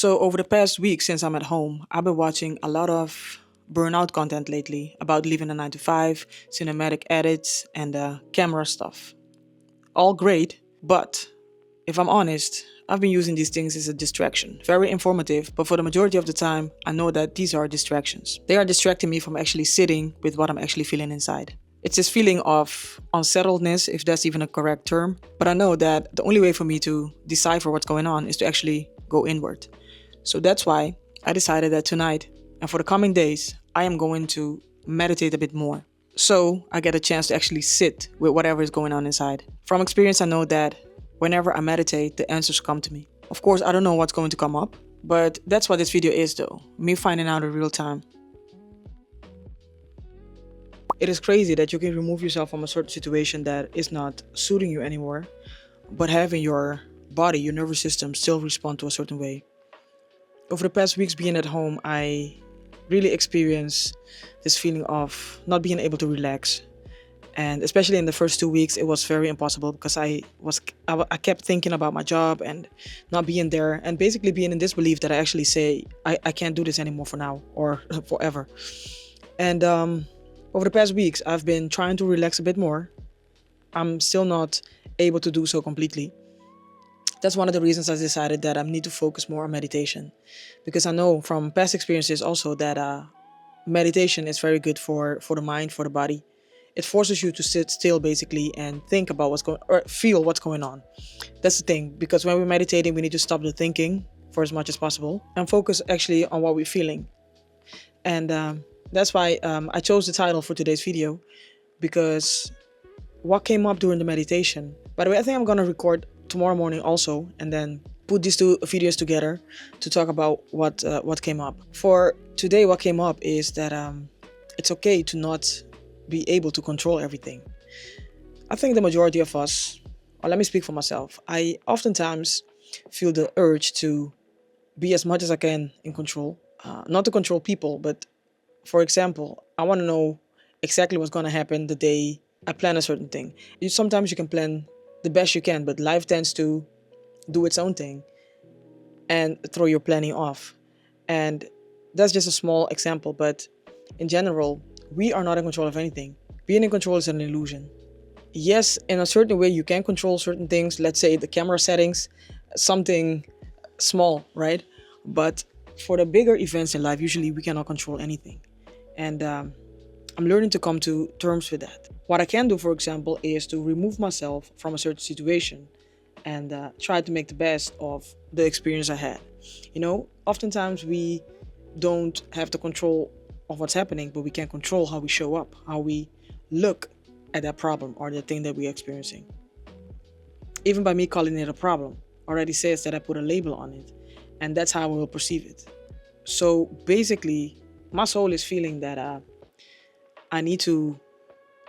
So, over the past week since I'm at home, I've been watching a lot of burnout content lately about leaving a 9 to 5, cinematic edits, and camera stuff. All great, but if I'm honest, I've been using these things as a distraction. Very informative, but for the majority of the time, I know that these are distractions. They are distracting me from actually sitting with what I'm actually feeling inside. It's this feeling of unsettledness, if that's even a correct term, but I know that the only way for me to decipher what's going on is to actually go inward. So that's why I decided that tonight and for the coming days, I am going to meditate a bit more. So I get a chance to actually sit with whatever is going on inside. From experience, I know that whenever I meditate, the answers come to me. Of course, I don't know what's going to come up, but that's what this video is though. Me finding out in real time. It is crazy that you can remove yourself from a certain situation that is not suiting you anymore, but having your body, your nervous system still respond to a certain way. Over the past weeks being at home, I really experienced this feeling of not being able to relax. And especially in the first 2 weeks, it was very impossible because I kept thinking about my job and not being there and basically being in disbelief that I actually say, I can't do this anymore for now or forever. And over the past weeks, I've been trying to relax a bit more. I'm still not able to do so completely. That's one of the reasons I decided that I need to focus more on meditation. Because I know from past experiences also that meditation is very good for the mind, for the body. It forces you to sit still basically and think about what's going or feel what's going on. That's the thing, because when we're meditating, we need to stop the thinking for as much as possible and focus actually on what we're feeling. And that's why I chose the title for today's video, because what came up during the meditation. By the way, I think I'm going to record tomorrow morning also and then put these two videos together to talk about what came up. For today, what came up is that it's okay to not be able to control everything. I think the majority of us, or let me speak for myself, I oftentimes feel the urge to be as much as I can in control. Not to control people, but for example, I want to know exactly what's going to happen the day I plan a certain thing. Sometimes you can plan the best you can, but life tends to do its own thing and throw your planning off. And that's just a small example, but in general, we are not in control of anything. Being in control is an illusion. Yes, in a certain way, you can control certain things. Let's say the camera settings, something small, right? But for the bigger events in life, usually we cannot control anything. And I'm learning to come to terms with that. What I can do, for example, is to remove myself from a certain situation and try to make the best of the experience I had. Oftentimes we don't have the control of what's happening, but we can control how we show up, how we look at that problem or the thing that we're experiencing. Even by me calling it a problem already says that I put a label on it, and that's how I will perceive it. So basically, my soul is feeling that I need to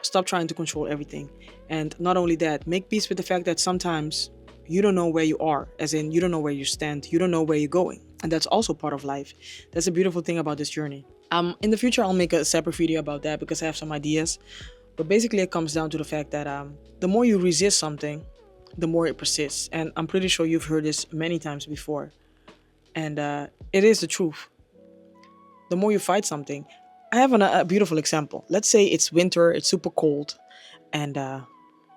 stop trying to control everything. And not only that, make peace with the fact that sometimes you don't know where you are, as in you don't know where you stand, you don't know where you're going. And that's also part of life. That's a beautiful thing about this journey. In the future, I'll make a separate video about that because I have some ideas. But basically, it comes down to the fact that the more you resist something, the more it persists. And I'm pretty sure you've heard this many times before. And it is the truth. The more you fight something, I have a beautiful example. Let's say it's winter, it's super cold, and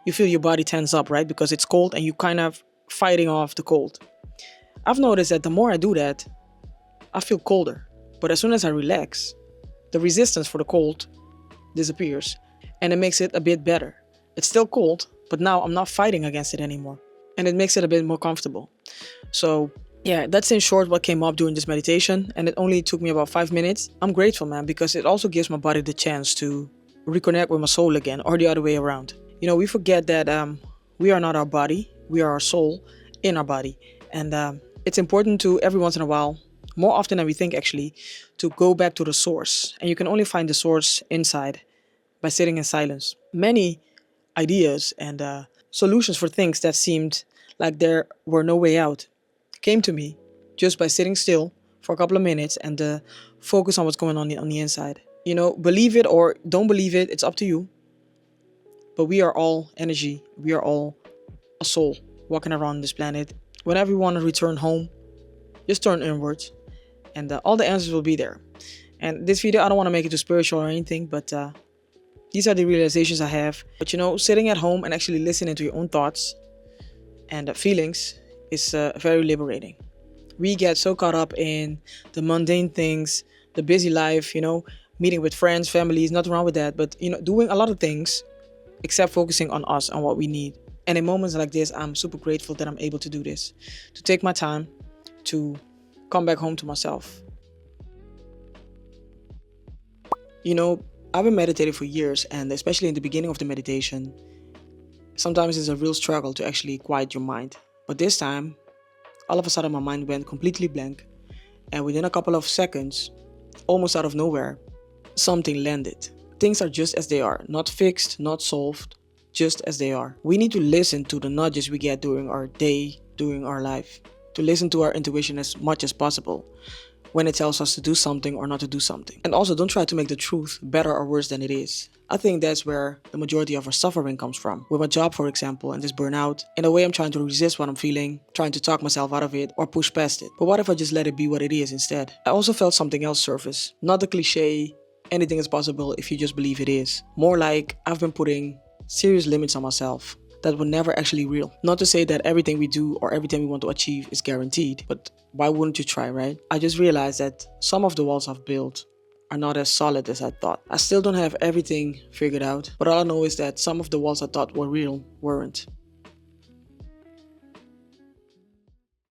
you feel your body tense up, right? Because it's cold and you kind of fighting off the cold. I've noticed that the more I do that, I feel colder. But as soon as I relax, the resistance for the cold disappears and it makes it a bit better. It's still cold, but now I'm not fighting against it anymore. And it makes it a bit more comfortable. So yeah, that's in short what came up during this meditation, and it only took me about 5 minutes. I'm grateful, man, because it also gives my body the chance to reconnect with my soul again, or the other way around. We forget that we are not our body, we are our soul in our body. And it's important to, every once in a while, more often than we think actually, to go back to the source. And you can only find the source inside by sitting in silence. Many ideas and solutions for things that seemed like there were no way out came to me just by sitting still for a couple of minutes and focus on what's going on the inside. Believe it or don't believe it, it's up to you. But we are all energy. We are all a soul walking around this planet. Whenever we want to return home, Just turn inwards, and all the answers will be there. And this video, I don't want to make it too spiritual or anything, but these are the realizations I have. But sitting at home and actually listening to your own thoughts and feelings is very liberating. We get so caught up in the mundane things, the busy life, meeting with friends, families, nothing wrong with that, but doing a lot of things except focusing on us and what we need. And in moments like this, I'm super grateful that I'm able to do this, to take my time to come back home to myself. I've been meditating for years, and especially in the beginning of the meditation, sometimes it's a real struggle to actually quiet your mind. But this time, all of a sudden my mind went completely blank, and within a couple of seconds, almost out of nowhere, something landed. Things are just as they are, not fixed, not solved, just as they are. We need to listen to the nudges we get during our day, during our life, to listen to our intuition as much as possible when it tells us to do something or not to do something. And also, don't try to make the truth better or worse than it is. I think that's where the majority of our suffering comes from. With my job, for example, and this burnout, in a way I'm trying to resist what I'm feeling, trying to talk myself out of it or push past it. But what if I just let it be what it is instead? I also felt something else surface. Not the cliche, anything is possible if you just believe it is. More like I've been putting serious limits on myself that were never actually real. Not to say that everything we do or everything we want to achieve is guaranteed, but why wouldn't you try, right? I just realized that some of the walls I've built are not as solid as I thought. I still don't have everything figured out, but all I know is that some of the walls I thought were real weren't.